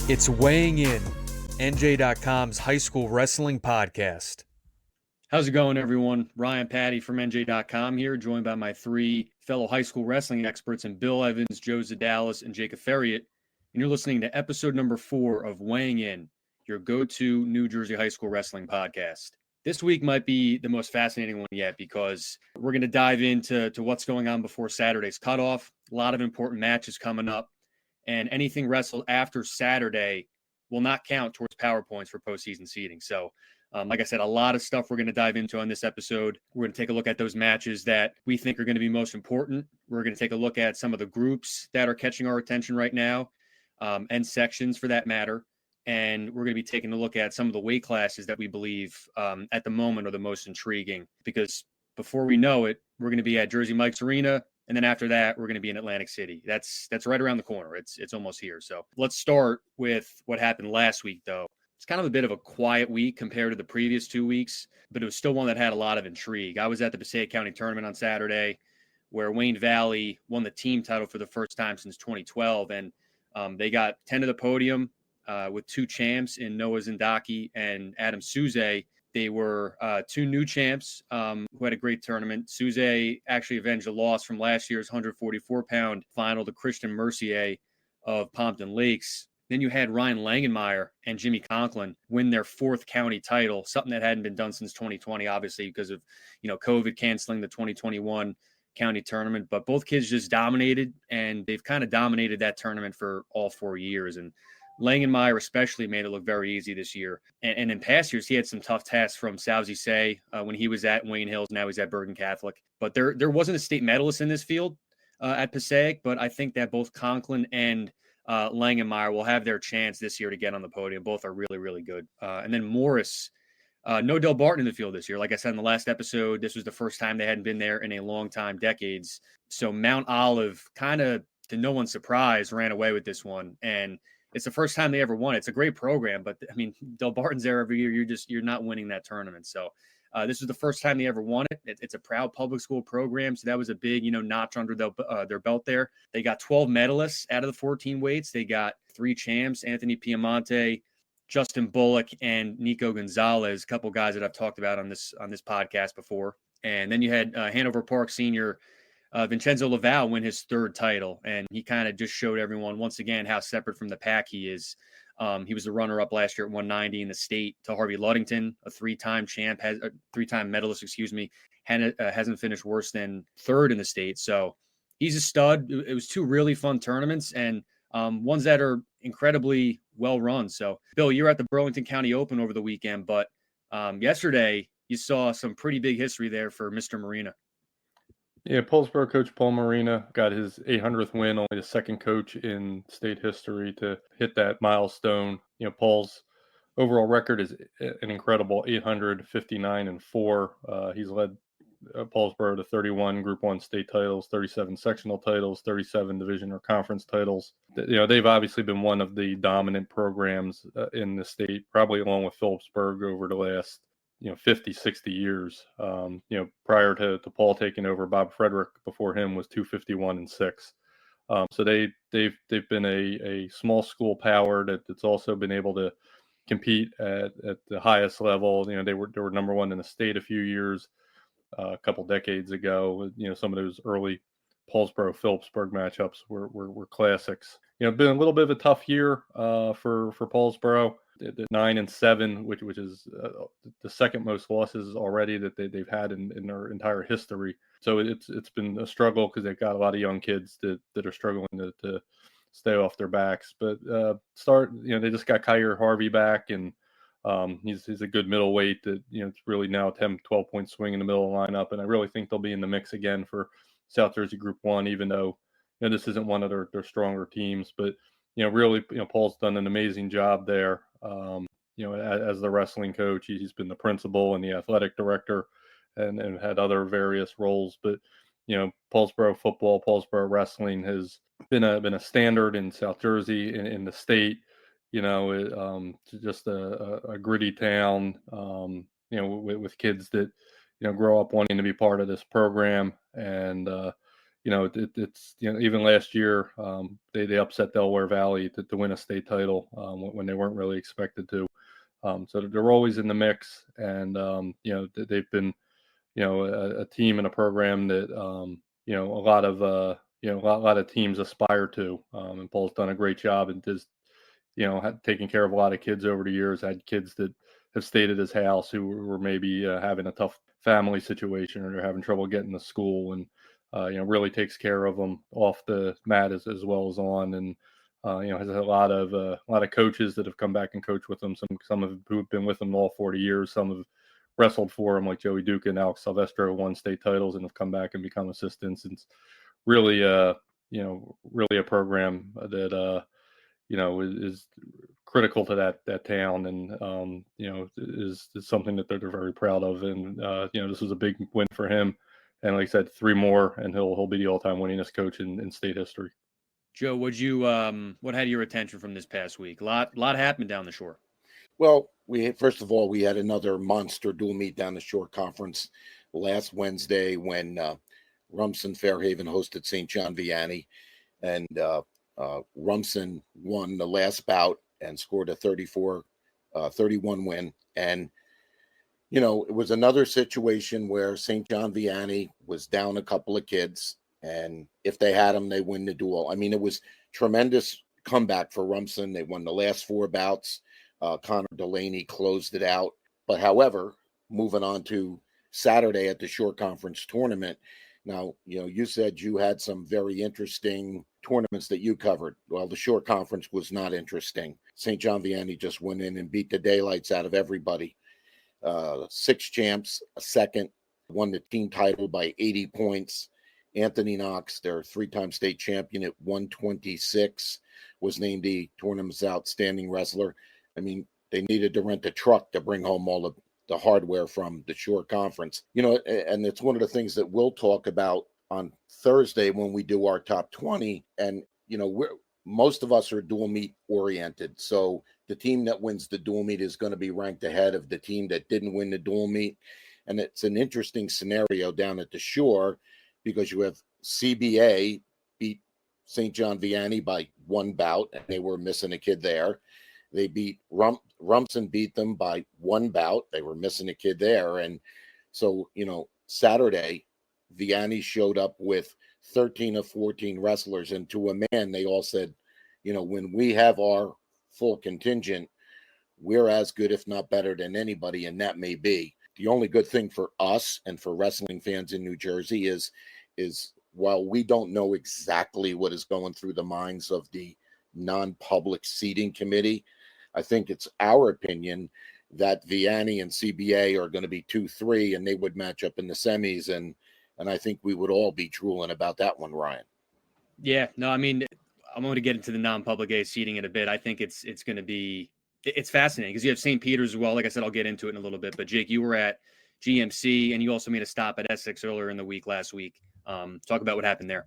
It's Weighing In, NJ.com's high school wrestling podcast. How's it going, everyone? Ryan Patti from NJ.com here, joined by my three fellow high school wrestling experts in Bill Evans, Joe Zedalis, and Jake Aferiat. And you're listening to episode number 4 of Weighing In, your go-to New Jersey high school wrestling podcast. This week might be the most fascinating one yet because we're going to dive into what's going on before Saturday's cutoff. A lot of important matches coming up, and anything wrestled after Saturday will not count towards PowerPoints for postseason seeding. So, like I said, a lot of stuff we're going to dive into on this episode. We're going to take a look at those matches that we think are going to be most important. We're going to take a look at some of the groups that are catching our attention right now, and sections for that matter. And we're going to be taking a look at some of the weight classes that we believe at the moment are the most intriguing, because before we know it, we're going to be at Jersey Mike's Arena. And then after that, we're going to be in Atlantic City. That's right around the corner. It's almost here. So let's start with what happened last week, though. It's kind of a bit of a quiet week compared to the previous 2 weeks, but it was still one that had a lot of intrigue. I was at the Essex County tournament on Saturday, where Wayne Valley won the team title for the first time since 2012. And they got 10 to the podium with 2 champs in Noah Zindaki and Adam Souze. They were 2 new champs who had a great tournament. Souze actually avenged a loss from last year's 144-pound final to Christian Mercier of Pompton Lakes. Then you had Ryan Langenmeyer and Jimmy Conklin win their 4th county title, something that hadn't been done since 2020, obviously, because of COVID canceling the 2021 county tournament. But both kids just dominated, and they've kind of dominated that tournament for all 4 years. And Langenmeyer especially made it look very easy this year. And in past years, he had some tough tasks from Southsea Say when he was at Wayne Hills. Now he's at Bergen Catholic. But there wasn't a state medalist in this field at Passaic, but I think that both Conklin and Langenmeyer will have their chance this year to get on the podium. Both are really, really good. And then Morris, no Del Barton in the field this year. Like I said in the last episode, this was the first time they hadn't been there in a long time, decades. So Mount Olive, kind of to no one's surprise, ran away with this one. And it's the first time they ever won. It's a great program, but I mean, Del Barton's there every year. You're not winning that tournament. So this is the first time they ever won it. It's a proud public school program. So that was a big, notch under their belt there. They got 12 medalists out of the 14 weights. They got 3 champs, Anthony Piemonte, Justin Bullock, and Nico Gonzalez, a couple guys that I've talked about on this podcast before. And then you had Hanover Park senior Vincenzo Laval win his 3rd title, and he kind of just showed everyone once again how separate from the pack he is. He was the runner-up last year at 190 in the state to Harvey Luddington, a 3-time champ, has a 3-time medalist, hasn't finished worse than 3rd in the state. So he's a stud. It was 2 really fun tournaments, and ones that are incredibly well run. So, Bill, you're at the Burlington County Open over the weekend, but yesterday you saw some pretty big history there for Mr. Marina. Yeah, Paulsboro coach Paul Marina got his 800th win, only the 2nd coach in state history to hit that milestone. Paul's overall record is an incredible 859-4. He's led Paulsboro to 31 Group 1 state titles, 37 sectional titles, 37 division or conference titles. They've obviously been one of the dominant programs in the state, probably along with Phillipsburg over the last 50, 60 years. Prior to Paul taking over, Bob Frederick before him was 251-6. So they've been a small school power that's also been able to compete at the highest level. They were number 1 in the state a few years, a couple decades ago. Some of those early Paulsboro Phillipsburg matchups were classics. Been a little bit of a tough year for Paulsboro. The 9-7, which is the 2nd most losses already that they've had in their entire history. So it's been a struggle because they've got a lot of young kids that are struggling to stay off their backs. But they just got Kyrie Harvey back, and he's a good middleweight that it's really now a 10-12 point swing in the middle of the lineup, and I really think they'll be in the mix again for South Jersey Group 1, even though this isn't one of their stronger teams. But really, Paul's done an amazing job there. As the wrestling coach, he's been the principal and the athletic director, and had other various roles. But Paulsboro football, Paulsboro wrestling has been a standard in South Jersey, in the state. Just a gritty town. With kids that grow up wanting to be part of this program, and it's even last year they upset Delaware Valley to win a state title when they weren't really expected to. So they're always in the mix, and they've been a team and a program that a lot of a lot of teams aspire to. And Paul's done a great job and just taking care of a lot of kids over the years. Had kids that have stayed at his house who were maybe having a tough family situation or they're having trouble getting to school, and really takes care of them off the mat as well as on, and has a lot of coaches that have come back and coached with them. Some of who have been with him all 40 years. Some have wrestled for him, like Joey Duke and Alex Silvestro, won state titles and have come back and become assistants. It's really really a program that is critical to that town, and is something that they're very proud of. And this was a big win for him. And like I said, 3 more, and he'll be the all-time winningest coach in state history. Joe, what had your attention from this past week? A lot happened down the shore. Well, first of all, we had another monster dual meet down the shore conference last Wednesday when Rumson Fairhaven hosted St. John Vianney, and Rumson won the last bout and scored a 31 win. And it was another situation where St. John Vianney was down a couple of kids, and if they had them, they win the duel. I mean, it was tremendous comeback for Rumson. They won the last 4 bouts. Connor Delaney closed it out. But however, moving on to Saturday at the Shore Conference tournament. Now, you said you had some very interesting tournaments that you covered. Well, the Shore Conference was not interesting. St. John Vianney just went in and beat the daylights out of everybody. 6 champs, a second, won the team title by 80 points. Anthony Knox, their 3-time state champion at 126, was named the tournament's outstanding wrestler. I mean, they needed to rent a truck to bring home all of the hardware from the Shore Conference. And it's one of the things that we'll talk about on Thursday when we do our top 20. And, most of us are dual meet oriented. So the team that wins the dual meet is going to be ranked ahead of the team that didn't win the dual meet. And it's an interesting scenario down at the Shore because you have CBA beat St. John Vianney by 1 bout, and they were missing a kid there. They beat Rumson beat them by 1 bout. They were missing a kid there. And so, Saturday, Vianney showed up with 13 of 14 wrestlers. And to a man, they all said, when we have our full contingent, we're as good, if not better than anybody. And that may be. The only good thing for us and for wrestling fans in New Jersey is while we don't know exactly what is going through the minds of the non-public seating committee, I think it's our opinion that Vianney and CBA are going to be 2-3 and they would match up in the semis. And I think we would all be drooling about that one, Ryan. Yeah, no, I mean, I'm going to get into the non-public A seating in a bit. I think it's going to be, it's fascinating because you have St. Peter's as well. Like I said, I'll get into it in a little bit. But Jake, you were at GMC and you also made a stop at Essex earlier in the week last week. Talk about what happened there.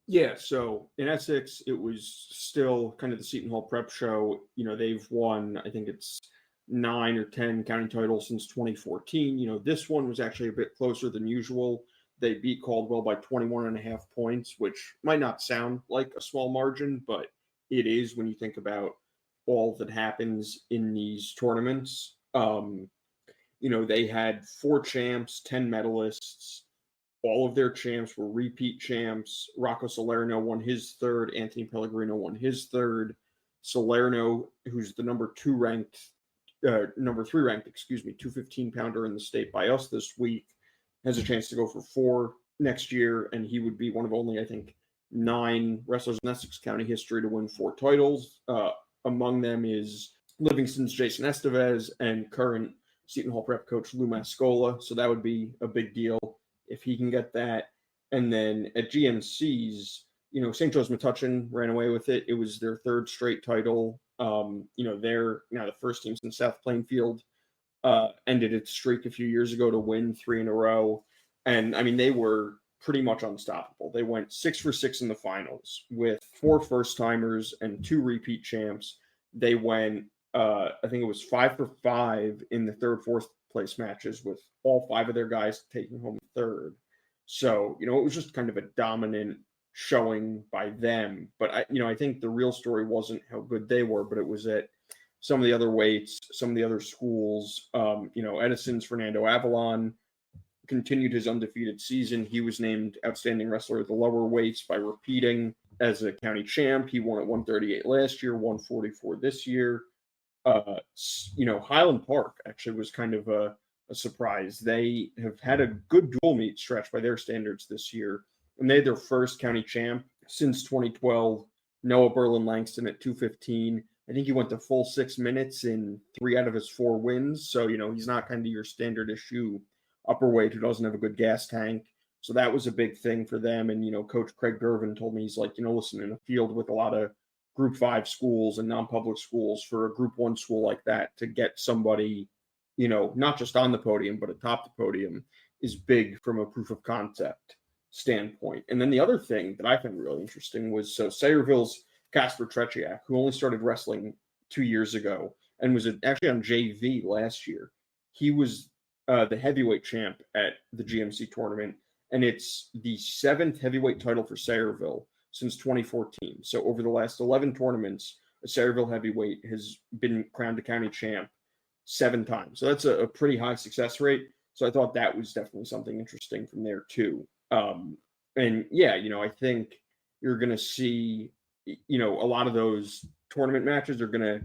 Yeah, so in Essex, it was still kind of the Seton Hall prep show. They've won, I think it's 9 or 10 county titles since 2014. This one was actually a bit closer than usual. They beat Caldwell by 21.5 points, which might not sound like a small margin, but it is when you think about all that happens in these tournaments. They had 4 champs, 10 medalists. All of their champs were repeat champs. Rocco Salerno won his 3rd. Anthony Pellegrino won his 3rd. Salerno, who's the number 3 ranked, 215-pounder in the state by us this week, has a chance to go for 4 next year, and he would be one of only, I think, 9 wrestlers in Essex County history to win 4 titles. Among them is Livingston's Jason Estevez and current Seton Hall prep coach Lou Mascola. So that would be a big deal if he can get that. And then at GMC's, St. Joe's Metuchen ran away with it. It was their 3rd straight title. They're now the first team since South Plainfield ended its streak a few years ago to win 3 in a row. And I mean, they were pretty much unstoppable. They went 6 for 6 in the finals with 4 first-timers and 2 repeat champs. They went, I think it was 5 for 5 in the 3rd, 4th place matches with all 5 of their guys taking home 3rd. So, it was just kind of a dominant showing by them. But I think the real story wasn't how good they were, but it was that some of the other weights, some of the other schools, Edison's Fernando Avalon continued his undefeated season. He was named outstanding wrestler at the lower weights by repeating as a county champ. He won at 138 last year, 144 this year. Highland Park actually was kind of a surprise. They have had a good dual meet stretch by their standards this year, and they had their first county champ since 2012. Noah Berlin Langston at 215. I think he went to full 6 minutes in 3 out of his 4 wins. So, he's not kind of your standard issue upperweight who doesn't have a good gas tank. So that was a big thing for them. And, Coach Craig Gervin told me, he's like, listen, in a field with a lot of Group 5 schools and non-public schools, for a Group 1 school like that to get somebody, not just on the podium, but atop the podium is big from a proof of concept standpoint. And then the other thing that I found really interesting was, so Sayreville's Kasper Tretiak, who only started wrestling 2 years ago and was actually on JV last year. He was the heavyweight champ at the GMC tournament, and it's the 7th heavyweight title for Sayreville since 2014. So over the last 11 tournaments, a Sayreville heavyweight has been crowned a county champ 7 times. So that's a pretty high success rate. So I thought that was definitely something interesting from there too. I think you're going to see, a lot of those tournament matches are going to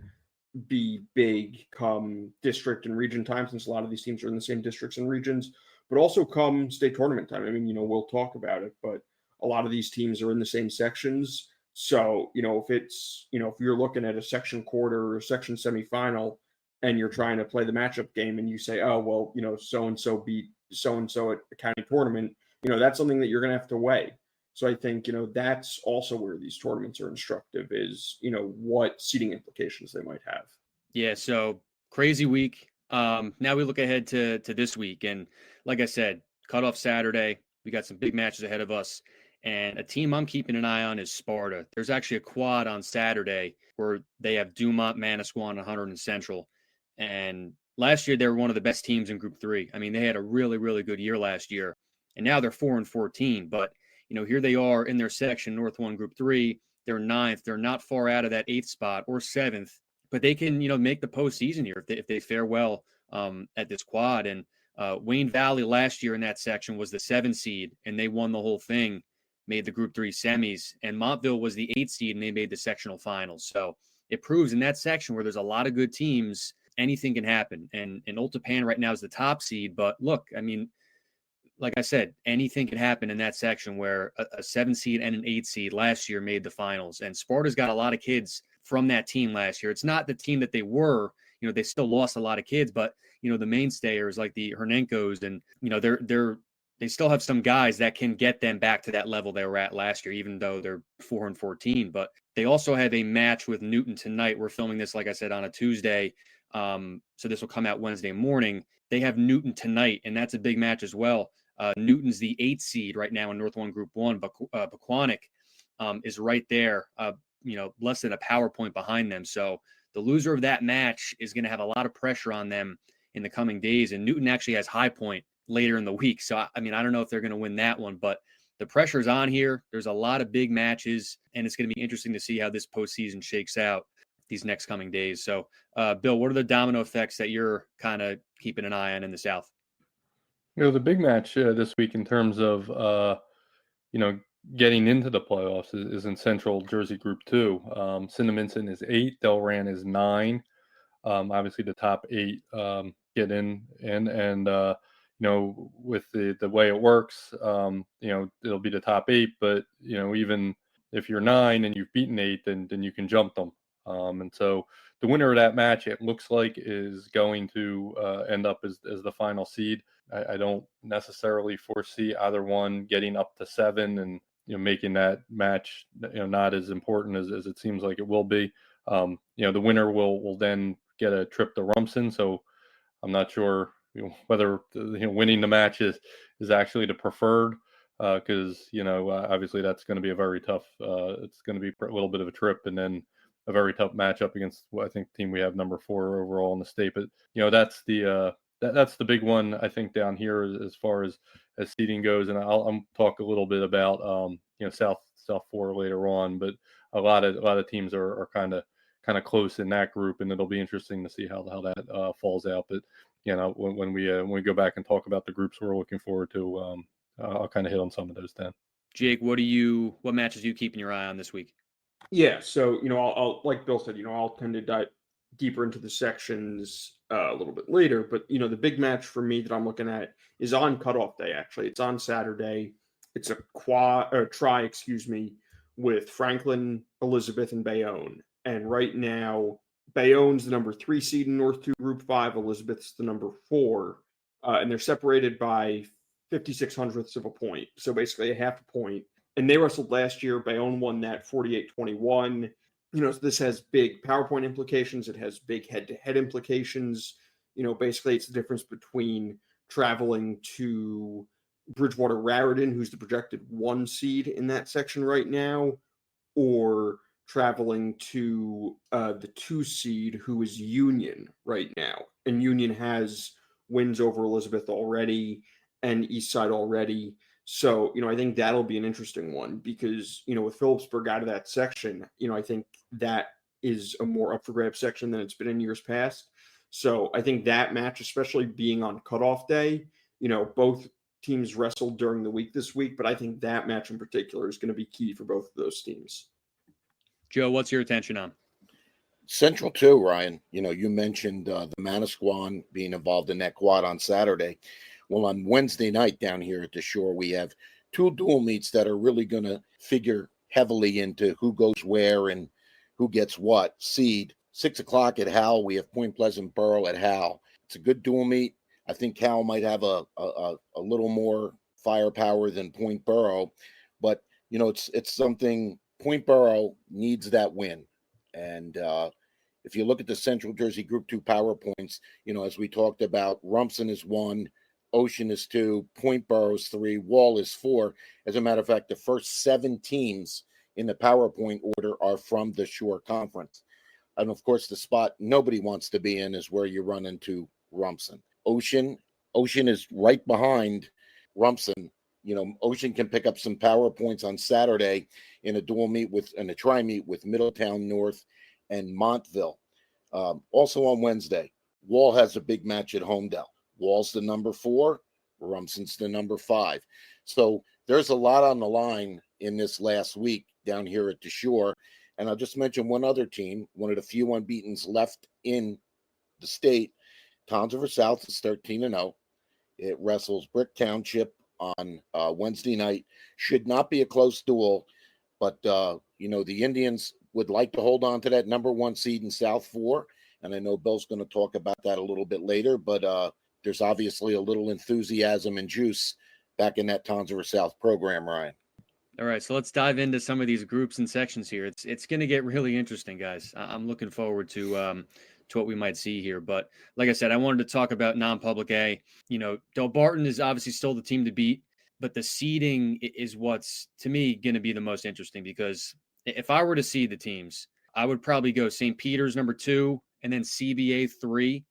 be big come district and region time, since a lot of these teams are in the same districts and regions, but also come state tournament time. I mean, we'll talk about it, but a lot of these teams are in the same sections. So, if it's, if you're looking at a section quarter or a section semifinal and you're trying to play the matchup game and you say, oh, well, so-and-so beat so-and-so at a county tournament, that's something that you're going to have to weigh. So I think, that's also where these tournaments are instructive is, what seeding implications they might have. Yeah, so crazy week. Now we look ahead to this week. And like I said, cutoff Saturday, we got some big matches ahead of us. And a team I'm keeping an eye on is Sparta. There's actually a quad on Saturday where they have Dumont, Manasquan, 100 and Central. And last year, they were one of the best teams in Group 3. I mean, they had a really, really good year last year. And now they're 4-14. But here they are in their section, North 1 Group 3. They're 9th. They're not far out of that 8th spot or 7th, but they can, make the postseason here if they fare well at this quad. And Wayne Valley last year in that section was the 7th seed, and they won the whole thing, made the Group 3 semis. And Montville was the 8th seed, and they made the sectional finals. So it proves in that section where there's a lot of good teams, anything can happen. And Old Tappan right now is the top seed. But look, I mean, like I said, anything can happen in that section where a 7 seed and an 8 seed last year made the finals. And Sparta's got a lot of kids from that team last year. It's not the team that they were, they still lost a lot of kids, but, the mainstayers like the Hernenkos and, they still have some guys that can get them back to that level they were at last year, even though they're 4-14. But they also have a match with Newton tonight. We're filming this, like I said, on a Tuesday. So this will come out Wednesday morning. They have Newton tonight, and that's a big match as well. Newton's the 8th seed right now in North 1 Group 1, but Pequannock is right there, less than a power point behind them. So the loser of that match is going to have a lot of pressure on them in the coming days. And Newton actually has High Point later in the week. So, I don't know if they're going to win that one, but the pressure's on here. There's a lot of big matches, and it's going to be interesting to see how this postseason shakes out these next coming days. So, Bill, what are the domino effects that you're kind of keeping an eye on in the South? The big match this week in terms of, getting into the playoffs is in Central Jersey Group 2. Cinnaminson is 8, Delran is 9. Obviously, the top 8 get in, and with the way it works, it'll be the top 8. But even if you're 9 and you've beaten 8, then you can jump them. And so the winner of that match, it looks like, is going to end up as the final seed. I don't necessarily foresee either one getting up to 7 and making that match not as important as it seems like it will be. The winner will then get a trip to Rumson. So I'm not sure whether winning the match is actually the preferred, because obviously that's going to be a very tough. It's going to be a little bit of a trip, and then a very tough matchup against I think the team we have number 4 overall in the state. But that's the big one I think down here as far as as seeding goes. And I'll talk a little bit about South 4 later on, but a lot of teams are kind of close in that group, and it'll be interesting to see how that falls out. But when we go back and talk about the groups we're looking forward to, I'll kind of hit on some of those then. Jake, what matches are you keeping your eye on this week? Yeah, so I'll like Bill said, I'll tend to dive deeper into the sections a little bit later. But the big match for me that I'm looking at is on cutoff day. Actually, it's on Saturday. It's a try, with Franklin, Elizabeth, and Bayonne. And right now, Bayonne's the number 3 seed in North 2 Group 5. Elizabeth's the number 4, and they're separated by 56/100ths of a point. So basically a half a point. And they wrestled last year. Bayonne won that 48-21. So this has big PowerPoint implications. It has big head-to-head implications. Basically it's the difference between traveling to Bridgewater Raritan, who's the projected 1 seed in that section right now, or traveling to the 2 seed, who is Union right now. And Union has wins over Elizabeth already and Eastside already. So, I think that'll be an interesting one because, with Phillipsburg out of that section, I think that is a more up for grabs section than it's been in years past. So I think that match, especially being on cutoff day, both teams wrestled during the week this week, but I think that match in particular is going to be key for both of those teams. Joe, what's your attention on? Central 2, Ryan. You mentioned the Manasquan being involved in that quad on Saturday. Well, on Wednesday night down here at the Shore, we have 2 dual meets that are really going to figure heavily into who goes where and who gets what seed. 6 o'clock at Howell, we have Point Pleasant Borough at Howell. It's a good dual meet. I think Howell might have a little more firepower than Point Borough, but it's something. Point Borough needs that win, and if you look at the Central Jersey Group 2 power points, as we talked about, Rumson is 1, Ocean is 2, Point Borough is 3, Wall is 4. As a matter of fact, the first 7 teams in the PowerPoint order are from the Shore Conference. And of course, the spot nobody wants to be in is where you run into Rumson. Ocean is right behind Rumson. Ocean can pick up some power points on Saturday in a tri meet with Middletown North and Montville. Also on Wednesday, Wall has a big match at Homedale. Wall's the number 4, Rumson's the number 5. So there's a lot on the line in this last week down here at the Shore. And I'll just mention one other team, one of the few unbeatens left in the state. Townsville South is 13-0. It wrestles Brick Township on Wednesday night. Should not be a close duel, but the Indians would like to hold on to that number 1 seed in South 4. And I know Bill's going to talk about that a little bit later, but there's obviously a little enthusiasm and juice back in that Townsville South program, Ryan. All right, so let's dive into some of these groups and sections here. It's going to get really interesting, guys. I'm looking forward to what we might see here. But like I said, I wanted to talk about non-public A. Delbarton is obviously still the team to beat, but the seeding is what's, to me, going to be the most interesting because if I were to seed the teams, I would probably go St. Peter's number 2 and then CBA 3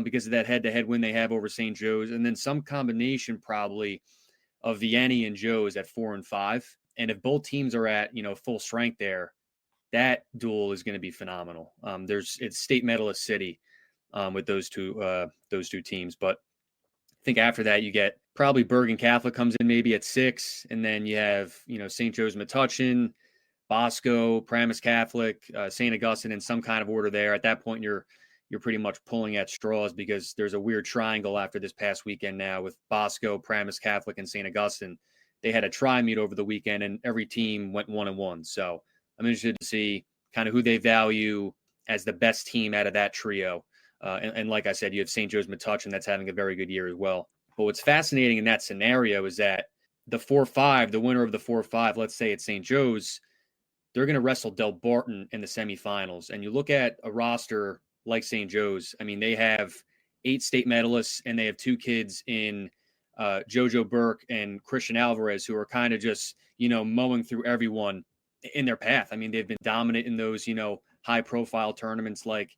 because of that head-to-head win they have over St. Joe's, and then some combination probably of Vienna and Joe's at 4 and 5. And if both teams are at, full strength there, that duel is going to be phenomenal. It's state medalist city with those two teams. But I think after that, you get probably Bergen Catholic comes in maybe at 6. And then you have, St. Joe's Metuchen, Bosco, Paramus Catholic, St. Augustine in some kind of order there. At that point, you're pretty much pulling at straws because there's a weird triangle after this past weekend now with Bosco, Paramus Catholic, and St. Augustine. They had a tri-meet over the weekend, and every team went 1-1. So I'm interested to see kind of who they value as the best team out of that trio. And like I said, you have St. Joe's Metuchen that's having a very good year as well. But what's fascinating in that scenario is that the 4-5, the winner of the 4-5, let's say it's St. Joe's, they're going to wrestle Delbarton in the semifinals. And you look at a roster like St. Joe's, I mean, they have 8 state medalists, and they have 2 kids in Jojo Burke and Christian Alvarez, who are kind of just, mowing through everyone in their path. I mean, they've been dominant in those, high profile tournaments like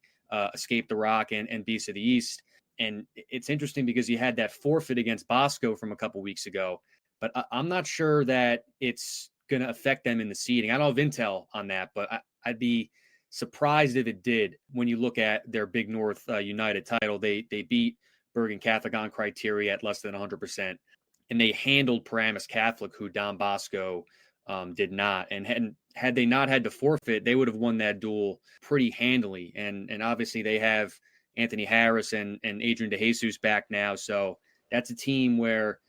Escape the Rock and Beast of the East. And it's interesting because you had that forfeit against Bosco from a couple weeks ago, but I'm not sure that it's going to affect them in the seeding. I don't have intel on that, but I'd be surprised if it did. When you look at their Big North United title, they beat Bergen Catholic on criteria at less than 100%, and they handled Paramus Catholic, who Don Bosco did not. And had they not had to forfeit, they would have won that duel pretty handily. And obviously they have Anthony Harris and Adrian DeJesus back now. So that's a team where,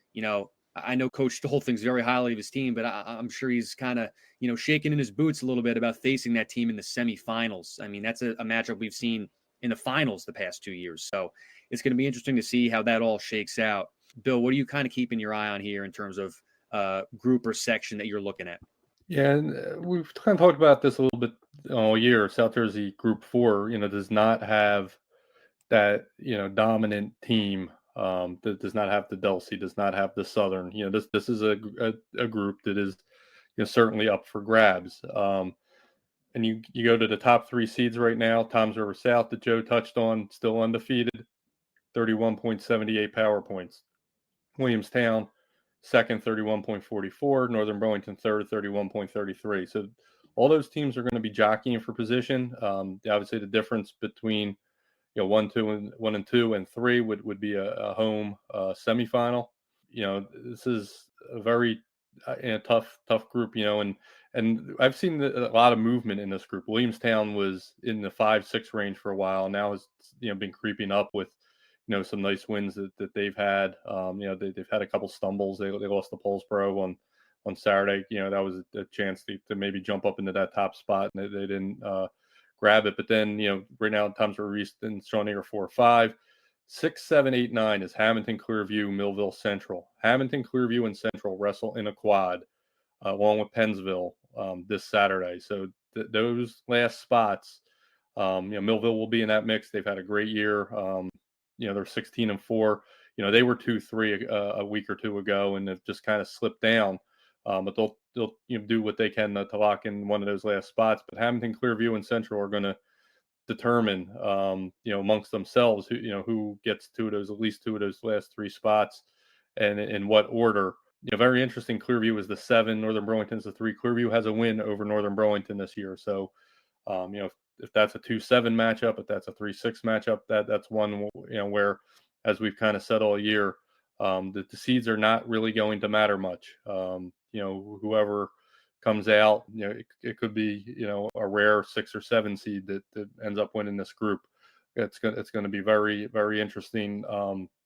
I know Coach Stoll thinks very highly of his team, but I'm sure he's kind of, shaking in his boots a little bit about facing that team in the semifinals. I mean, that's a matchup we've seen in the finals the past 2 years. So it's going to be interesting to see how that all shakes out. Bill, what are you kind of keeping your eye on here in terms of group or section that you're looking at? Yeah, and we've kind of talked about this a little bit all year. South Jersey Group 4, does not have that, dominant team. That does not have the Delsey, does not have the Southern. This is a group that is, certainly up for grabs. And you go to the top 3 seeds right now. Toms River South that Joe touched on, still undefeated, 31.78 power points. Williamstown, second, 31.44. Northern Burlington, third, 31.33. So all those teams are going to be jockeying for position. Obviously, the difference between 1, 2, and 3 would be a home semifinal. This is a very tough group. And I've seen a lot of movement in this group. Williamstown was in the 5-6 range for a while. Now has been creeping up with some nice wins that they've had. They've had a couple stumbles. They lost to Paulsboro on Saturday. That was a chance to maybe jump up into that top spot, and they didn't grab it. But then right now Toms River East and Shawnee are 4-5. 6, 7, 8, 9 is Hamilton, Clearview, Millville, Central. Hamilton, Clearview, and Central wrestle in a quad along with Pennsville this Saturday. So those last spots, Millville will be in that mix. They've had a great year. They're 16-4. They were 2-3 a week or two ago, and have just kind of slipped down. But they'll do what they can to lock in one of those last spots. But Hamilton, Clearview, and Central are going to determine, amongst themselves who gets at least two of those last 3 spots, and in what order. Very interesting. Clearview is the 7, Northern Burlington's the 3. Clearview has a win over Northern Burlington this year. So, if that's a 2-7 matchup, if that's a 3-6 matchup, that's one, where, as we've kind of said all year, the seeds are not really going to matter much. Whoever comes out, it could be, a rare 6 or 7 seed that ends up winning this group. It's going to be very, very interesting,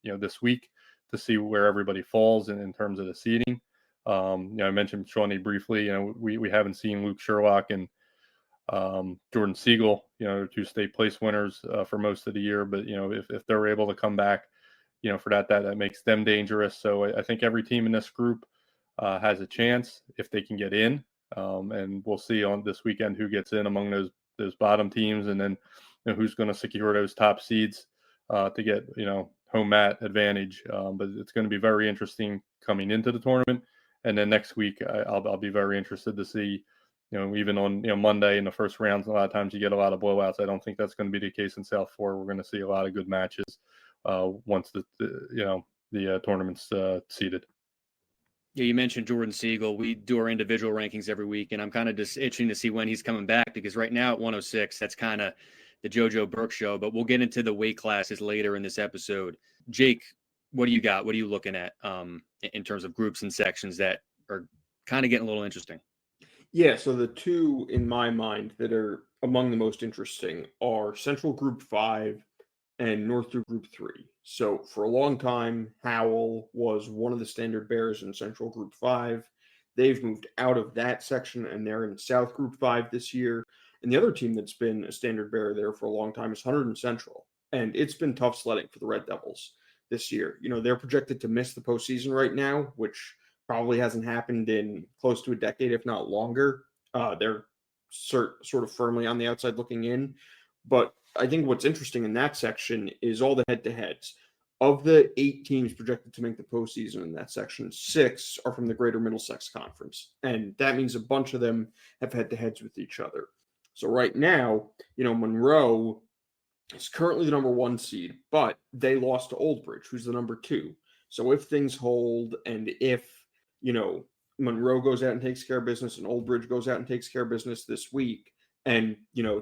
this week to see where everybody falls in terms of the seeding. I mentioned Shawnee briefly. We haven't seen Luke Sherlock and Jordan Siegel, 2 state place winners for most of the year. But if they're able to come back, for that makes them dangerous. So I think every team in this group has a chance if they can get in. And we'll see on this weekend who gets in among those bottom teams, and then who's going to secure those top seeds to get home mat advantage. But it's going to be very interesting coming into the tournament. And then next week, I'll be very interested to see, even on Monday in the first rounds, a lot of times you get a lot of blowouts. I don't think that's going to be the case in South Florida. We're going to see a lot of good matches once the tournament's seeded. Yeah, you mentioned Jordan Siegel. We do our individual rankings every week, and I'm kind of just itching to see when he's coming back, because right now at 106, that's kind of the JoJo Burke show. But we'll get into the weight classes later in this episode. Jake, what do you got? What are you looking at in terms of groups and sections that are kind of getting a little interesting? Yeah, so the 2 in my mind that are among the most interesting are Central Group 5 and North through Group 3. So for a long time, Howell was one of the standard bearers in Central Group 5. They've moved out of that section, and they're in South Group 5 this year. And the other team that's been a standard bearer there for a long time is Hunterdon Central. And it's been tough sledding for the Red Devils this year. They're projected to miss the postseason right now, which probably hasn't happened in close to a decade, if not longer. They're sort of firmly on the outside looking in. But I think what's interesting in that section is all the head-to-heads. Of the 8 teams projected to make the postseason in that section, 6 are from the Greater Middlesex Conference. And that means a bunch of them have head-to-heads with each other. So right now, Monroe is currently the number 1 seed, but they lost to Old Bridge, who's the number 2. So if things hold, and if, Monroe goes out and takes care of business and Old Bridge goes out and takes care of business this week, and,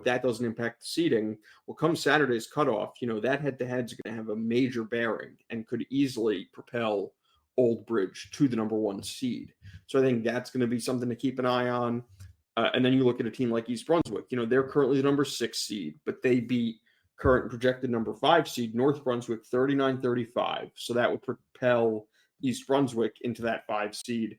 that doesn't impact the seeding, well, come Saturday's cutoff, that head-to-head is going to have a major bearing and could easily propel Old Bridge to the number 1 seed. So I think that's going to be something to keep an eye on. And then you look at a team like East Brunswick, they're currently the number 6 seed, but they beat current and projected number 5 seed North Brunswick 39-35. So that would propel East Brunswick into that 5 seed,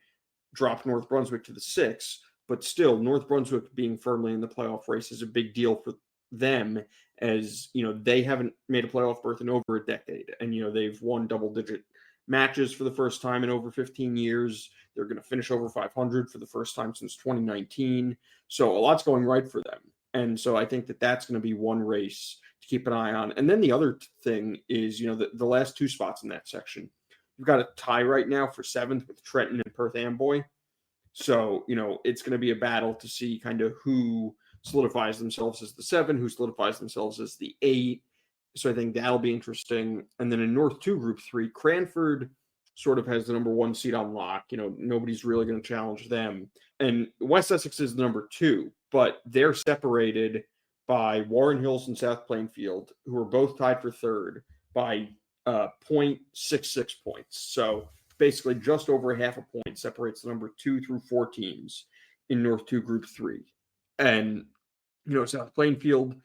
drop North Brunswick to the 6. But still, North Brunswick being firmly in the playoff race is a big deal for them, as they haven't made a playoff berth in over a decade, and they've won double-digit matches for the first time in over 15 years. They're going to finish over 500 for the first time since 2019. So a lot's going right for them, and so I think that that's going to be one race to keep an eye on. And then the other thing is, the last 2 spots in that section, you've got a tie right now for 7th with Trenton and Perth Amboy. So, it's going to be a battle to see kind of who solidifies themselves as the 7, who solidifies themselves as the 8. So I think that'll be interesting. And then in North 2, Group 3, Cranford sort of has the number 1 seed on lock. Nobody's really going to challenge them. And West Essex is the number 2, but they're separated by Warren Hills and South Plainfield, who are both tied for 3rd by 0.66 points. So basically just over half a point separates the number 2 through 4 teams in North 2 Group 3. And, South Plainfield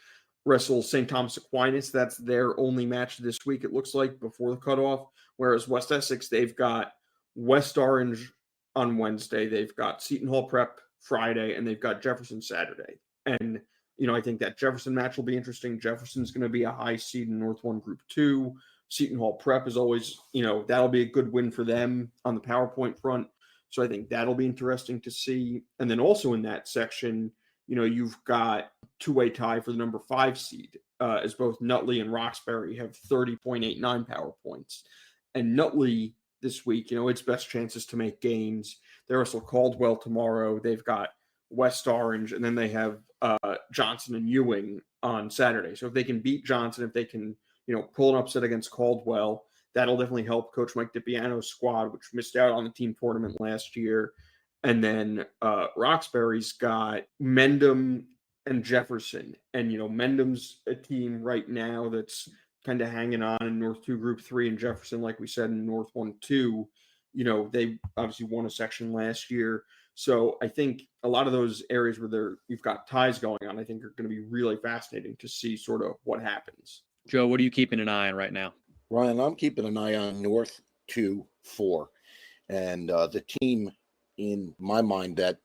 wrestles St. Thomas Aquinas. That's their only match this week, it looks like, before the cutoff. Whereas West Essex, they've got West Orange on Wednesday. They've got Seton Hall Prep Friday, and they've got Jefferson Saturday. And, I think that Jefferson match will be interesting. Jefferson's going to be a high seed in North 1 Group 2. Seton Hall Prep is always, that'll be a good win for them on the PowerPoint front. So I think that'll be interesting to see. And then also in that section, you've got 2-way tie for the number 5 seed, as both Nutley and Roxbury have 30.89 PowerPoints. And Nutley this week, its best chances to make gains. They wrestle Caldwell tomorrow. They've got West Orange, and then they have Johnson and Ewing on Saturday. So if they can beat Johnson, if they can pull an upset against Caldwell, that'll definitely help Coach Mike DiPiano's squad, which missed out on the team tournament last year. And then Roxbury's got Mendham and Jefferson. And, Mendham's a team right now that's kind of hanging on in North 2 Group 3, and Jefferson, like we said, in North 1-2. They obviously won a section last year. So I think a lot of those areas where you've got ties going on, I think are going to be really fascinating to see sort of what happens. Joe, what are you keeping an eye on right now? Ryan, I'm keeping an eye on North 2-4, and the team in my mind that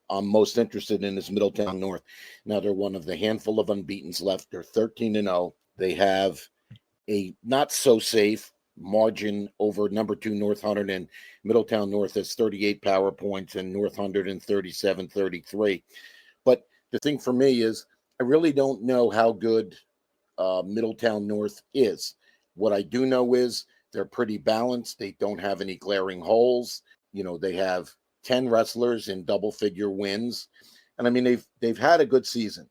I'm most interested in is Middletown North. Now they're one of the handful of unbeatens left. They're 13-0. They have a not so safe margin over number 2 North 100, and Middletown North has 38 power points and North 137-33. But the thing for me is I really don't know how good Middletown North is. What I do know is they're pretty balanced. They don't have any glaring holes. They have 10 wrestlers in double-figure wins, and I mean they've had a good season.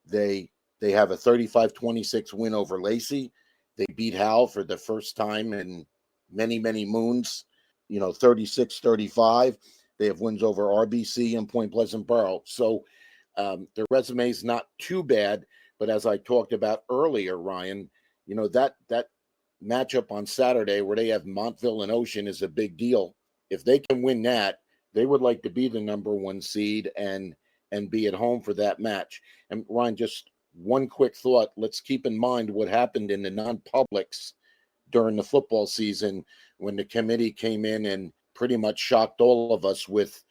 They have a 35-26 win over Lacey. They beat Howell for the first time in many, many moons. 36-35. They have wins over RBC and Point Pleasant Borough. So their resume is not too bad. But as I talked about earlier, Ryan, that matchup on Saturday where they have Montville and Ocean is a big deal. If they can win that, they would like to be the number 1 seed and be at home for that match. And Ryan, just one quick thought. Let's keep in mind what happened in the non-publics during the football season when the committee came in and pretty much shocked all of us with,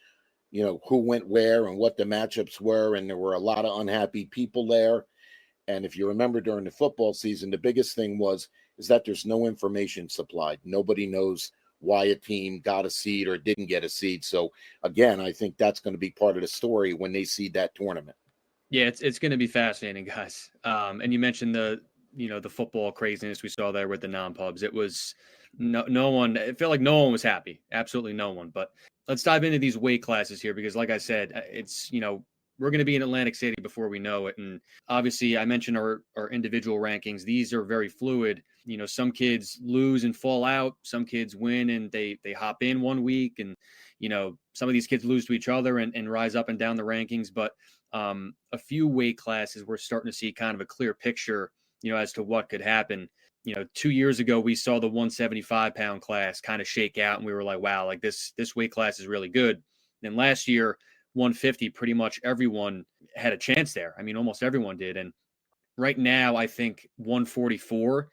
who went where and what the matchups were. And there were a lot of unhappy people there. And if you remember during the football season, the biggest thing is that there's no information supplied. Nobody knows why a team got a seed or didn't get a seed. So again, I think that's going to be part of the story when they seed that tournament. Yeah, it's going to be fascinating, guys. And you mentioned the football craziness we saw there with the non-pubs. It was no one. It felt like no one was happy. Absolutely no one. But let's dive into these weight classes here because, like I said, it's we're going to be in Atlantic City before we know it. And obviously, I mentioned our individual rankings. These are very fluid. You know, some kids lose and fall out. Some kids win and they hop in one week. And, you know, some of these kids lose to each other and rise up and down the rankings. But a few weight classes, we're starting to see kind of a clear picture, you know, as to what could happen. You know, 2 years ago, we saw the 175-pound class kind of shake out, and we were like, wow, like this weight class is really good. Then last year, 150, pretty much everyone had a chance there. I mean, almost everyone did. And right now, I think 144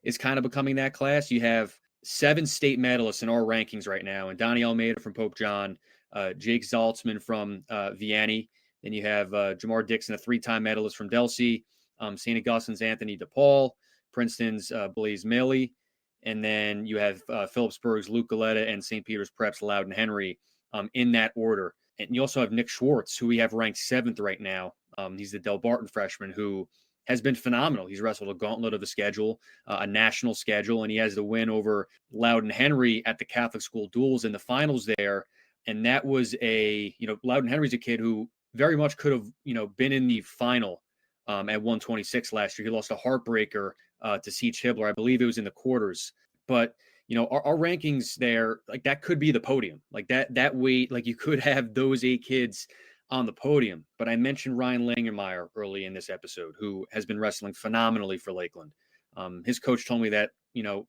is kind of becoming that class. You have 7 state medalists in our rankings right now, and Donnie Almeida from Pope John, Jake Zaltzman from Vianney. Then you have Jamar Dixon, a 3-time medalist from Delsey, St. Augustine's Anthony DePaul, Princeton's Blaise Milley, and then you have Phillipsburg's Luke Galetta and St. Peter's Prep's Loudon Henry in that order. And you also have Nick Schwartz, who we have ranked 7th right now. He's the Del Barton freshman who has been phenomenal. He's wrestled a gauntlet of a schedule, a national schedule, and he has the win over Loudon Henry at the Catholic School Duels in the finals there. And that was Loudon Henry's a kid who very much could have, been in the final at 126 last year. He lost a heartbreaker to Siege Hibbler. I believe it was in the quarters. But, our rankings there, like that could be the podium. Like that weight, like you could have those 8 kids on the podium. But I mentioned Ryan Langermeyer early in this episode, who has been wrestling phenomenally for Lakeland. His coach told me that,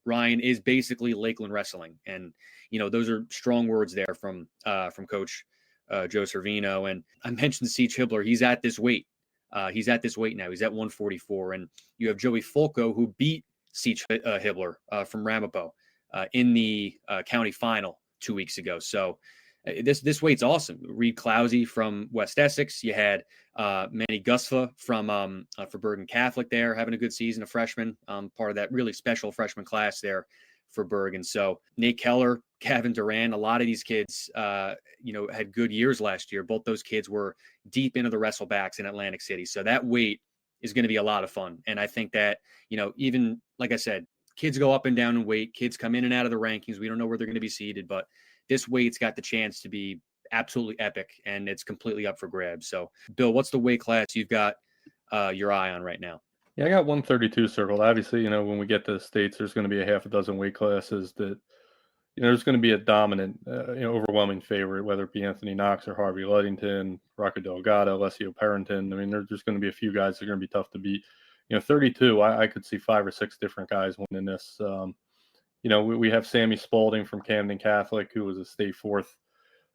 Ryan is basically Lakeland wrestling. And, those are strong words there from Coach Joe Servino. And I mentioned Siege Hibbler. He's at this weight. He's at this weight now. He's at 144. And you have Joey Fulco, who beat Siege Hibbler from Ramapo in the county final 2 weeks ago. So this weight's awesome. Reed Clousey from West Essex. You had Manny Gusfa from for Bergen Catholic there, having a good season, a freshman, part of that really special freshman class there for Bergen. So Nate Keller, Gavin Duran, a lot of these kids, had good years last year. Both those kids were deep into the wrestlebacks in Atlantic City. So that weight is going to be a lot of fun. And I think that, even like I said, kids go up and down in weight, kids come in and out of the rankings. We don't know where they're going to be seated, but this weight's got the chance to be absolutely epic, and it's completely up for grabs. So, Bill, what's the weight class you've got your eye on right now? Yeah, I got 132 circled. Obviously, when we get to the States, there's going to be a half a dozen weight classes that, there's going to be a dominant, overwhelming favorite, whether it be Anthony Knox or Harvey Ludington, Rocco Delgado, Alessio Parrington. I mean, there's just going to be a few guys that are going to be tough to beat. 32, I could see 5 or 6 different guys winning this. We have Sammy Spalding from Camden Catholic, who was a state 4th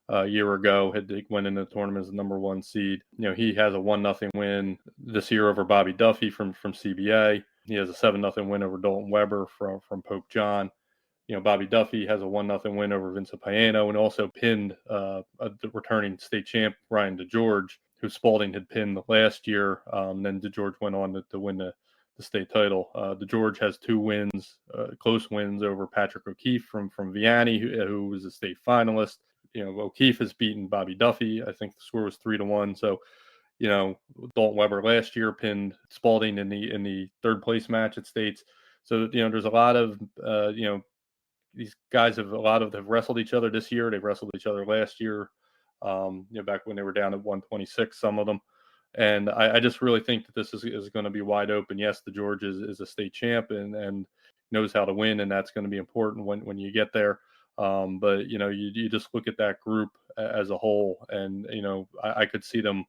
a year ago, went into the tournament as the number 1 seed. He has a 1-0 win this year over Bobby Duffy from CBA. He has a 7-0 win over Dalton Weber from Pope John. Bobby Duffy has a 1-0 win over Vincent Payano, and also pinned the returning state champ Ryan DeGeorge, who Spalding had pinned last year. Then DeGeorge went on to win the state title. DeGeorge has 2 wins, close wins over Patrick O'Keefe from Vianney, who was a state finalist. O'Keefe has beaten Bobby Duffy. I think the score was 3-1. So, Dalton Weber last year pinned Spalding in the 3rd place match at states. So, there's a lot of, these guys have wrestled each other this year. They've wrestled each other last year, back when they were down at 126, some of them. And I just really think that this is going to be wide open. Yes, the George is a state champ and knows how to win, and that's going to be important when you get there. But you just look at that group as a whole, and I could see them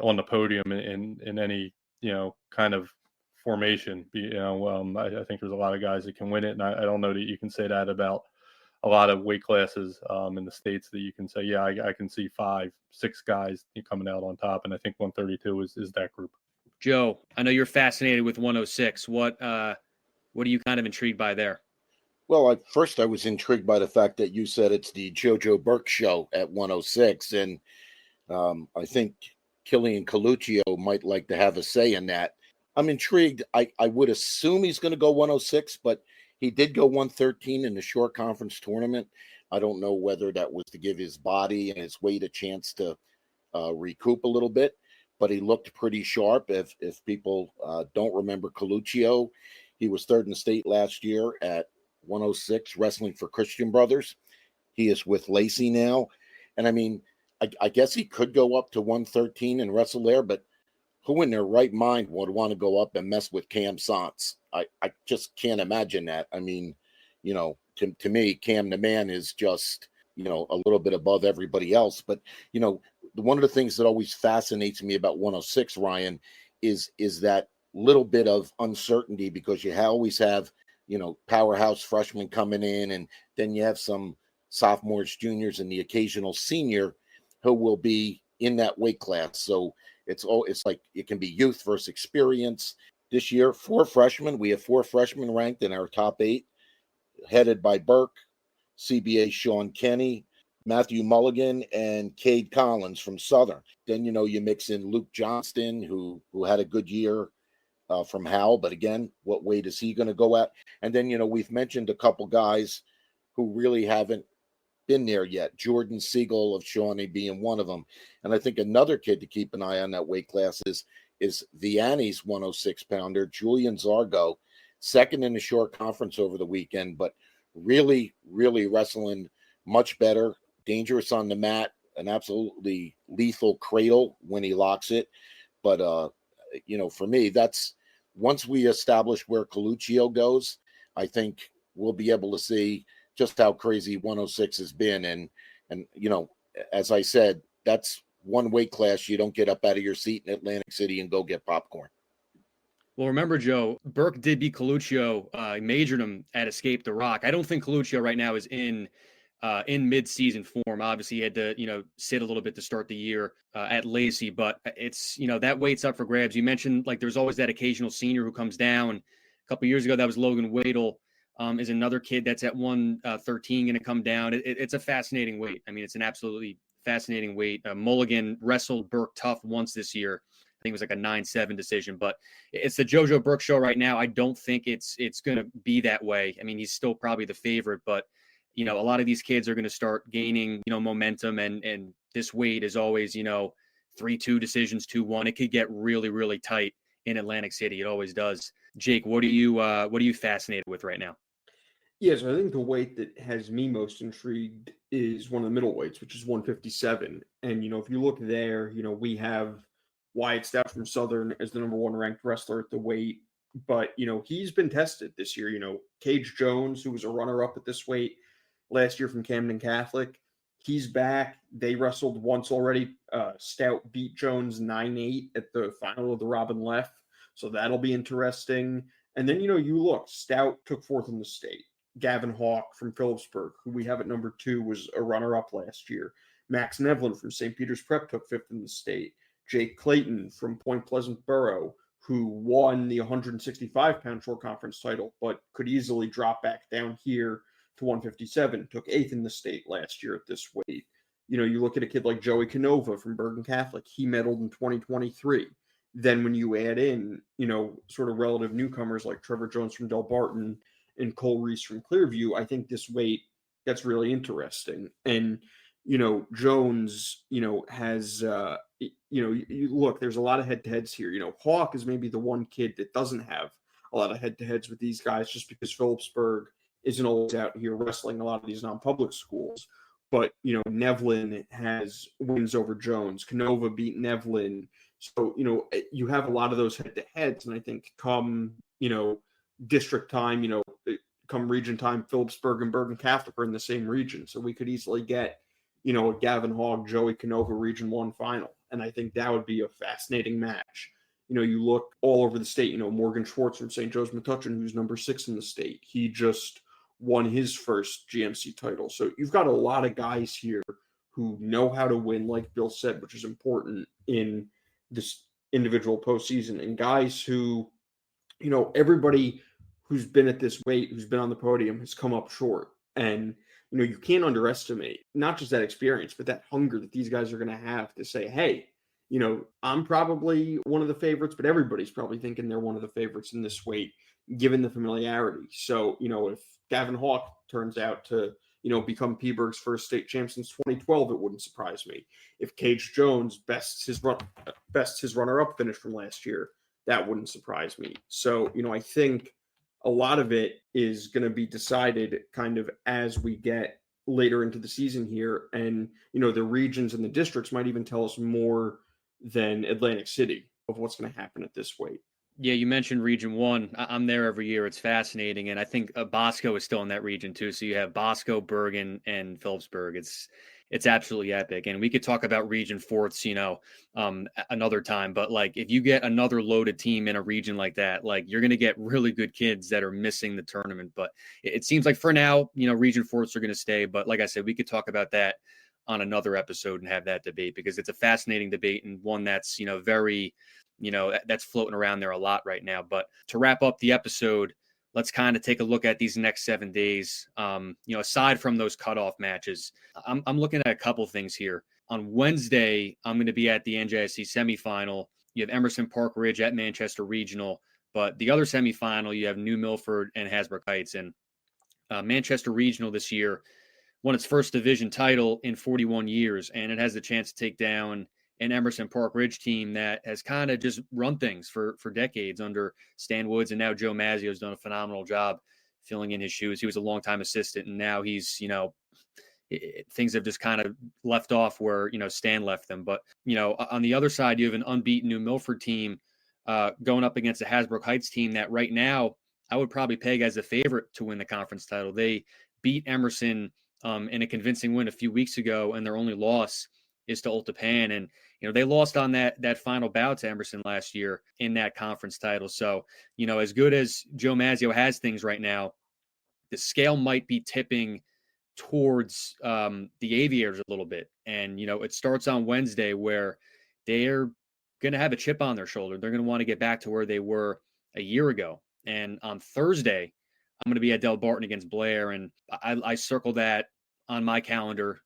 on the podium in any kind of formation. I think there's a lot of guys that can win it, and I don't know that you can say that about a lot of weight classes in the States, that you can say, yeah, I can see 5, 6 guys coming out on top. And I think 132 is that group. Joe, I know you're fascinated with 106. What are you kind of intrigued by there? Well, first I was intrigued by the fact that you said it's the JoJo Burke show at 106. And I think Killian Kucho might like to have a say in that. I'm intrigued. I would assume he's going to go 106, but he did go 113 in the short conference tournament. I don't know whether that was to give his body and his weight a chance to recoup a little bit, but he looked pretty sharp. If people don't remember Coluccio, he was 3rd in the state last year at 106, wrestling for Christian Brothers. He is with Lacey now. And I mean, I guess he could go up to 113 and wrestle there, but who in their right mind would want to go up and mess with Cam Santz? I just can't imagine that. I mean, to me, Cam the man is just, a little bit above everybody else. But, one of the things that always fascinates me about 106, Ryan, is that little bit of uncertainty, because you always have, powerhouse freshmen coming in, and then you have some sophomores, juniors, and the occasional senior who will be in that weight class. So it's like it can be youth versus experience. This year, we have four freshmen ranked in our top 8, headed by Burke, CBA Sean Kenny, Matthew Mulligan, and Cade Collins from Southern. Then, you mix in Luke Johnston, who had a good year from Howell. But again, what weight is he going to go at? And then, we've mentioned a couple guys who really haven't been there yet. Jordan Siegel of Shawnee being one of them. And I think another kid to keep an eye on that weight class is Vianney's 106-pounder, Julian Zargo, second in the short conference over the weekend, but really, really wrestling much better, dangerous on the mat, an absolutely lethal cradle when he locks it. But, for me, that's once we establish where Coluccio goes, I think we'll be able to see just how crazy 106 has been. And as I said, that's one weight class you don't get up out of your seat in Atlantic City and go get popcorn. Well, remember, Joe, Burke did beat Coluccio, majored him at Escape the Rock. I don't think Coluccio right now is in mid-season form. Obviously, he had to, sit a little bit to start the year at Lacey, but it's, that weight's up for grabs. You mentioned, like, there's always that occasional senior who comes down. A couple years ago, that was Logan Wadle, is another kid that's at 113 going to come down. It's a fascinating weight. I mean, it's an absolutely fascinating weight. Mulligan wrestled Burke tough once this year. I think it was like a 9-7 decision, but it's the JoJo Burke show right now. I don't think it's going to be that way. I mean, he's still probably the favorite, but a lot of these kids are going to start gaining, momentum, and this weight is always, 3-2 decisions, 2-1. It could get really, really tight in Atlantic City. It always does. Jake, what are you fascinated with right now? Yes, I think the weight that has me most intrigued is one of the middleweights, which is 157. And, if you look there, we have Wyatt Stout from Southern as the number 1 ranked wrestler at the weight. But, he's been tested this year. Cage Jones, who was a runner-up at this weight last year from Camden Catholic, he's back. They wrestled once already. Stout beat Jones 9-8 at the final of the Robin Leff. So that'll be interesting. And then, you look, Stout took 4th in the state. Gavin Hawk from Phillipsburg, who we have at number 2, was a runner-up last year. Max Nevlin from St. Peter's Prep took 5th in the state. Jake Clayton from Point Pleasant Borough, who won the 165-pound short conference title, but could easily drop back down here to 157, took 8th in the state last year at this weight. You look at a kid like Joey Canova from Bergen Catholic. He medaled in 2023. Then when you add in, sort of relative newcomers like Trevor Jones from Del Barton and Cole Reese from Clearview, I think this weight gets really interesting. And, Jones, has, you look, there's a lot of head-to-heads here. Hawk is maybe the one kid that doesn't have a lot of head-to-heads with these guys just because Phillipsburg isn't always out here wrestling a lot of these non-public schools. But, Nevlin has wins over Jones. Canova beat Nevlin. So, you have a lot of those head-to-heads. And I think come, district time, come region time, Phillipsburg and Bergen Catholic are in the same region. So we could easily get, a Gavin Hogg, Joey Canova Region 1 final. And I think that would be a fascinating match. You look all over the state, Morgan Schwartz from St. Joe's Metuchen, who's number 6 in the state. He just won his first GMC title. So you've got a lot of guys here who know how to win, like Bill said, which is important in this individual postseason. And guys who, everybody who's been at this weight, who's been on the podium, has come up short. And, you can't underestimate not just that experience, but that hunger that these guys are going to have to say, hey, I'm probably one of the favorites, but everybody's probably thinking they're one of the favorites in this weight, given the familiarity. So, if Gavin Hawk turns out to, become Peaburg's first state champ since 2012, it wouldn't surprise me. If Cage Jones bests his runner-up finish from last year, that wouldn't surprise me. So, I think a lot of it is going to be decided kind of as we get later into the season here. And, the regions and the districts might even tell us more than Atlantic City of what's going to happen at this weight. Yeah, you mentioned Region 1. I'm there every year. It's fascinating. And I think Bosco is still in that region too. So you have Bosco, Bergen, and Phillipsburg. It's absolutely epic. And we could talk about Region 4s, another time. But like, if you get another loaded team in a region like that, like you're going to get really good kids that are missing the tournament. But it seems like for now, Region 4s are going to stay. But like I said, we could talk about that on another episode and have that debate, because it's a fascinating debate and one that's, very, that's floating around there a lot right now. But to wrap up the episode, let's kind of take a look at these next 7 days. Aside from those cutoff matches, I'm looking at a couple things here. On Wednesday, I'm going to be at the NJSIAA semifinal. You have Emerson Park Ridge at Manchester Regional, but the other semifinal, you have New Milford and Hasbrook Heights. And Manchester Regional this year won its first division title in 41 years, and it has the chance to take down an Emerson Park Ridge team that has kind of just run things for decades under Stan Woods, and now Joe Mazzio has done a phenomenal job filling in his shoes. He was a longtime assistant, and now he's, things have just kind of left off where, Stan left them. But, on the other side, you have an unbeaten New Milford team going up against a Hasbrook Heights team that right now I would probably peg as a favorite to win the conference title. They beat Emerson in a convincing win a few weeks ago, and their only loss is to Ultapan. And, they lost on that final bout to Emerson last year in that conference title. So, as good as Joe Mazzio has things right now, the scale might be tipping towards the Aviators a little bit. And, it starts on Wednesday where they're going to have a chip on their shoulder. They're going to want to get back to where they were a year ago. And on Thursday, I'm going to be at Del Barton against Blair. And I circle that on my calendar,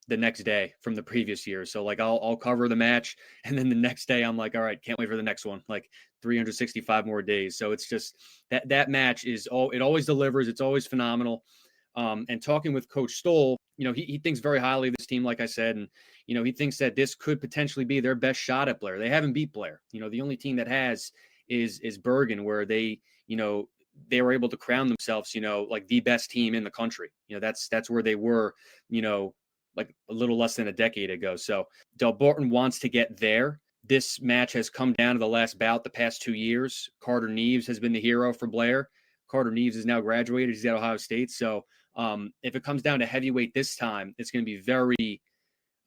the next day from the previous year. So like I'll cover the match, and then the next day I'm like, all right, can't wait for the next one. Like 365 more days. So it's just that match it always delivers. It's always phenomenal. And talking with Coach Stoll, he thinks very highly of this team, like I said, and he thinks that this could potentially be their best shot at Blair. They haven't beat Blair. The only team that has is Bergen, where they were able to crown themselves, like the best team in the country. That's where they were, like a little less than a decade ago. So Del Barton wants to get there. This match has come down to the last bout the past 2 years. Carter Neves has been the hero for Blair. Carter Neves is now graduated. He's at Ohio State. So if it comes down to heavyweight this time, it's going to be very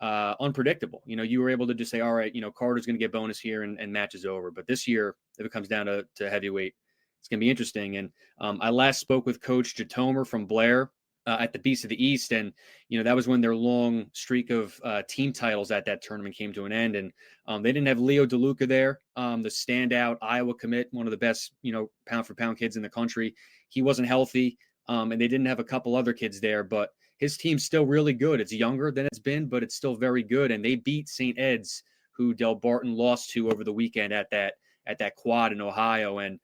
unpredictable. You were able to just say, all right, Carter's going to get bonus here and match is over. But this year, if it comes down to heavyweight, it's going to be interesting. And I last spoke with Coach Jatomer from Blair at the Beast of the East. And, that was when their long streak of team titles at that tournament came to an end. And they didn't have Leo DeLuca there, the standout Iowa commit, one of the best, pound for pound kids in the country. He wasn't healthy. And they didn't have a couple other kids there, but his team's still really good. It's younger than it's been, but it's still very good. And they beat St. Ed's, who Del Barton lost to over the weekend at that quad in Ohio. And,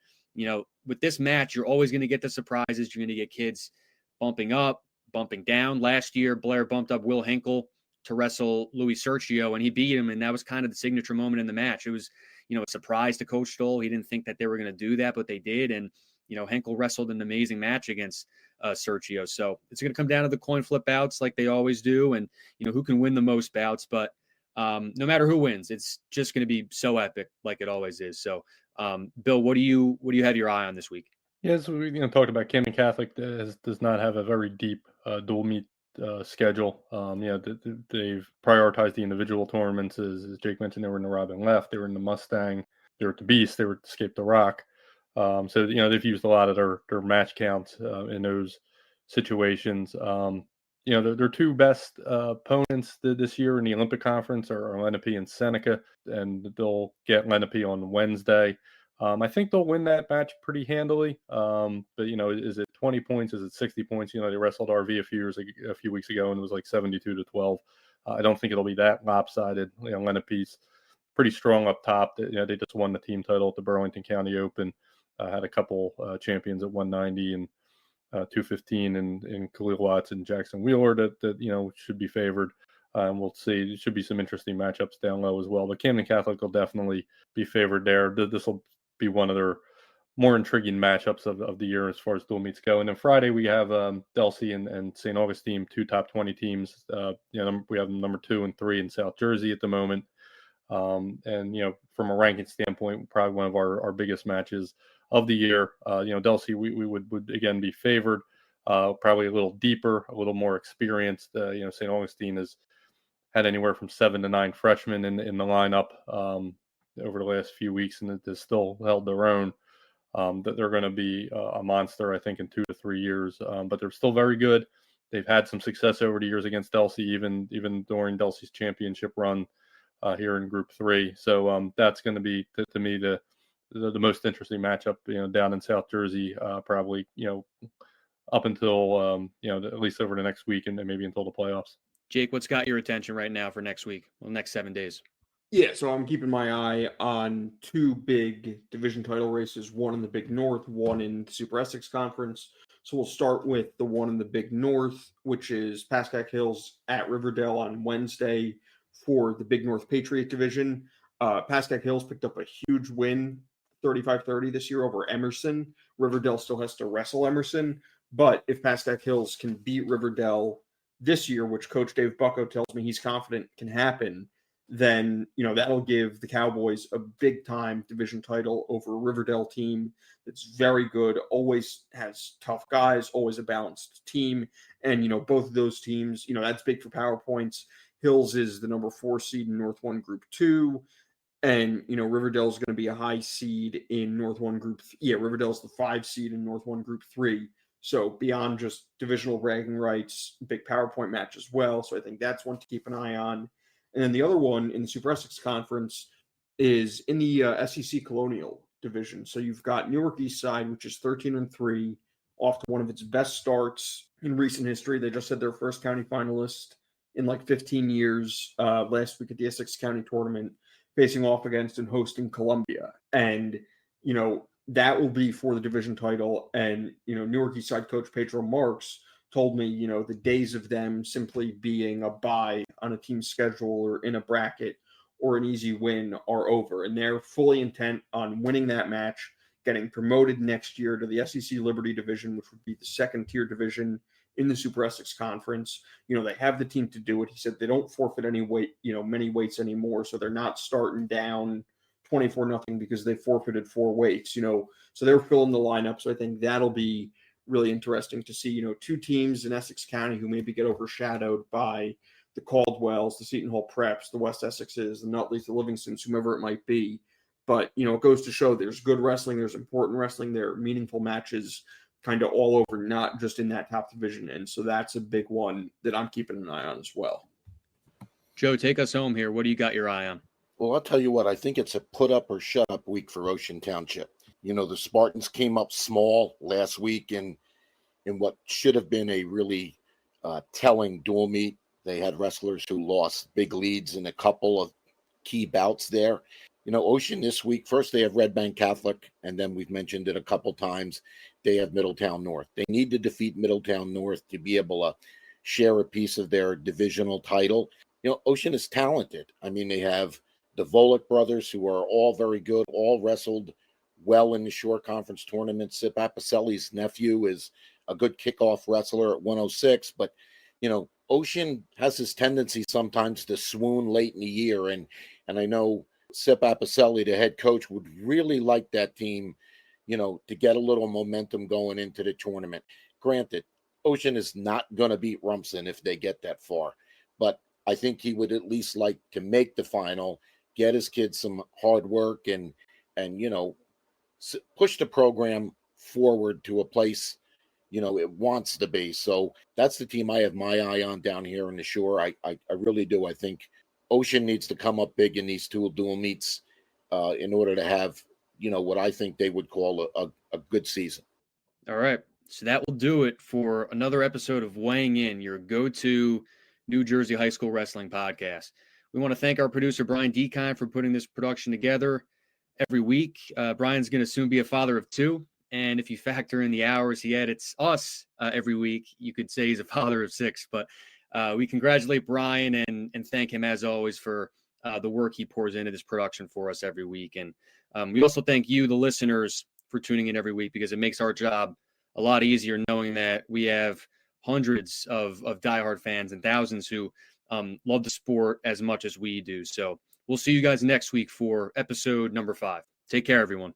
with this match, you're always going to get the surprises. You're going to get kids bumping up, bumping down. Last year, Blair bumped up Will Hinkle to wrestle Louis Sergio, and he beat him. And that was kind of the signature moment in the match. It was, a surprise to Coach Stoll. He didn't think that they were going to do that, but they did. And, Hinkle wrestled an amazing match against Sergio. So it's going to come down to the coin flip bouts like they always do. And, who can win the most bouts. But no matter who wins, it's just going to be so epic like it always is. So, Bill, what do you have your eye on this week? Yes, we talked about Camden Catholic does not have a very deep dual meet schedule. They've prioritized the individual tournaments. As Jake mentioned, they were in the Robin Left, they were in the Mustang, they were at the Beast, they were at Escape the Rock. So they've used a lot of their match counts in those situations. Their two best opponents this year in the Olympic Conference are Lenape and Seneca, and they'll get Lenape on Wednesday. I think they'll win that match pretty handily. But is it 20 points? Is it 60 points? They wrestled RV a few weeks ago, and it was like 72-12. I don't think it'll be that lopsided. Lenape's pretty strong up top. They just won the team title at the Burlington County Open. Had a couple champions at 190 and 215 in Khalil Watts and Jackson Wheeler that should be favored. We'll see. There should be some interesting matchups down low as well. But Camden Catholic will definitely be favored there. This will be one of their more intriguing matchups of the year as far as dual meets go. And then Friday we have Delsea and St. Augustine, 2 top 20 teams. We have number 2 and 3 in South Jersey at the moment. And from a ranking standpoint, probably one of our biggest matches of the year. Delsea we would again be favored, probably a little deeper, a little more experienced. St. Augustine has had anywhere from 7 to 9 freshmen in the lineup over the last few weeks, and has still held their own. That they're going to be a monster, I think, in 2 to 3 years. But they're still very good. They've had some success over the years against Delsea, even during Delsea's championship run here in Group 3. So that's going to be, to me, the most interesting matchup, down in South Jersey, probably, up until, at least over the next week and then maybe until the playoffs. Jake, what's got your attention right now for next week? Well, next 7 days. Yeah, so I'm keeping my eye on 2 big division title races, one in the Big North, one in the Super Essex Conference. So we'll start with the one in the Big North, which is Pascack Hills at Riverdale on Wednesday for the Big North Patriot Division. Pascack Hills picked up a huge win, 35-30 this year over Emerson. Riverdale still has to wrestle Emerson, but if Pascack Hills can beat Riverdale this year, which Coach Dave Bucko tells me he's confident can happen, then that'll give the Cowboys a big time division title over a Riverdale team that's very good, always has tough guys, always a balanced team. And both of those teams, that's big for PowerPoints. Hills is the number 4 seed in North 1 Group 2, and Riverdale's going to be a high seed in North 1 Group Riverdale's the 5 seed in North 1 Group 3. So beyond just divisional bragging rights, big PowerPoint match as well. So I think that's one to keep an eye on. And then the other one in the Super Essex Conference is in the SEC Colonial Division. So you've got Newark East Side, which is 13-3, off to one of its best starts in recent history. They just had their first county finalist in like 15 years last week at the Essex County tournament, facing off against and hosting Columbia. And, that will be for the division title. And, Newark East Side coach Pedro Marks told me, the days of them simply being a bye on a team schedule or in a bracket or an easy win are over. And they're fully intent on winning that match, getting promoted next year to the SEC Liberty Division, which would be the 2nd tier division in the Super Essex Conference. They have the team to do it. He said they don't forfeit any weight, many weights anymore. So they're not starting down 24-0 because they forfeited 4 weights, so they're filling the lineup. So I think that'll be really interesting to see, 2 teams in Essex County who maybe get overshadowed by the Caldwells, the Seton Hall Preps, the West Essexes, the Nutleys, the Livingstons, whomever it might be. But, it goes to show there's good wrestling, there's important wrestling, there are meaningful matches kind of all over, not just in that top division. And so that's a big one that I'm keeping an eye on as well. Joe, take us home here. What do you got your eye on? Well, I'll tell you what, I think it's a put up or shut up week for Ocean Township. The Spartans came up small last week in what should have been a really telling dual meet. They had wrestlers who lost big leads in a couple of key bouts there. Ocean this week, first they have Red Bank Catholic, and then we've mentioned it a couple times, they have Middletown North. They need to defeat Middletown North to be able to share a piece of their divisional title. Ocean is talented. I mean, they have the Volek brothers, who are all very good, all wrestled well in the Shore Conference tournament. Sip Apicelli's nephew is a good kickoff wrestler at 106, but Ocean has this tendency sometimes to swoon late in the year, and I know Sip Apicelli, the head coach, would really like that team, to get a little momentum going into the tournament. Granted, Ocean is not going to beat Rumson if they get that far, but I think he would at least like to make the final, get his kids some hard work, and push the program forward to a place it wants to be. So that's the team I have my eye on down here in the Shore. I really do. I think Ocean needs to come up big in these 2 dual meets in order to have what I think they would call a good season. All right, so that will do it for another episode of Weighing In, your go-to New Jersey high school wrestling podcast. We want to thank our producer Brian Decon for putting this production together every week. Brian's going to soon be a father of 2. And if you factor in the hours he edits us every week, you could say he's a father of 6. But we congratulate Brian and thank him, as always, for the work he pours into this production for us every week. And we also thank you, the listeners, for tuning in every week, because it makes our job a lot easier knowing that we have hundreds of diehard fans and thousands who love the sport as much as we do. So we'll see you guys next week for episode number 5. Take care, everyone.